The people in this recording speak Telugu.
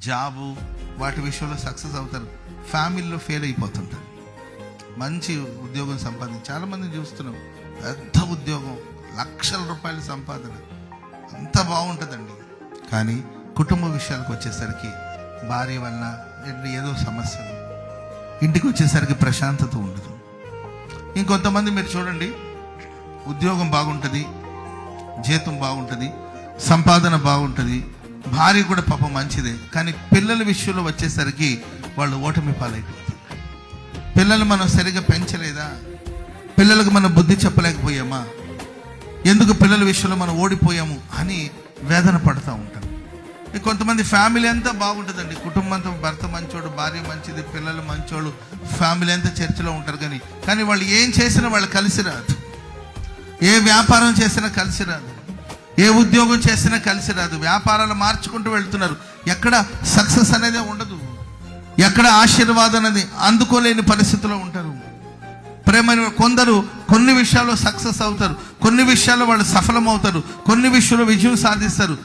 జాబు వాటి విషయంలో సక్సెస్ అవుతారు, ఫ్యామిలీలో ఫెయిల్ అయిపోతుంటారు. మంచి ఉద్యోగం సంపాదించి చాలామందిని చూస్తున్నాం, పెద్ద ఉద్యోగం, లక్షల రూపాయల సంపాదన, అంత బాగుంటుందండి. కానీ కుటుంబ విషయాలకు వచ్చేసరికి భార్య వల్ల ఏదో సమస్యలు, ఇంటికి వచ్చేసరికి ప్రశాంతత ఉండదు. ఇంకొంతమంది మీరు చూడండి, ఉద్యోగం బాగుంటుంది, జీతం బాగుంటుంది, సంపాదన బాగుంటుంది, భార్య కూడా పాపం మంచిదే, కానీ పిల్లల విషయంలో వచ్చేసరికి వాళ్ళు ఓటమి పాలైపోతారు. పిల్లలు మనం సరిగా పెంచలేదా, పిల్లలకు మనం బుద్ధి చెప్పలేకపోయామా, ఎందుకు పిల్లల విషయంలో మనం ఓడిపోయాము అని వేదన పడుతూ ఉంటాం. కొంతమంది ఫ్యామిలీ అంతా బాగుంటుందండి, కుటుంబం అంతా, భర్త మంచోడు, భార్య మంచిది, పిల్లలు మంచోడు, ఫ్యామిలీ అంతా చర్చలో ఉంటారు. కానీ వాళ్ళు ఏం చేసినా వాళ్ళు కలిసి రాదు, ఏ వ్యాపారం చేసినా కలిసి రాదు, ఏ ఉద్యోగం చేసినా కలిసి రాదు. వ్యాపారాలు మార్చుకుంటూ వెళ్తున్నారు, ఎక్కడ సక్సెస్ అనేది ఉండదు, ఎక్కడ ఆశీర్వాదం అనేది అందుకోలేని పరిస్థితిలో ఉంటారు. ప్రేమ కొందరు కొన్ని విషయాల్లో సక్సెస్ అవుతారు, కొన్ని విషయాల్లో వాళ్ళు సఫలం అవుతారు, కొన్ని విషయాల్లో విజయం సాధిస్తారు.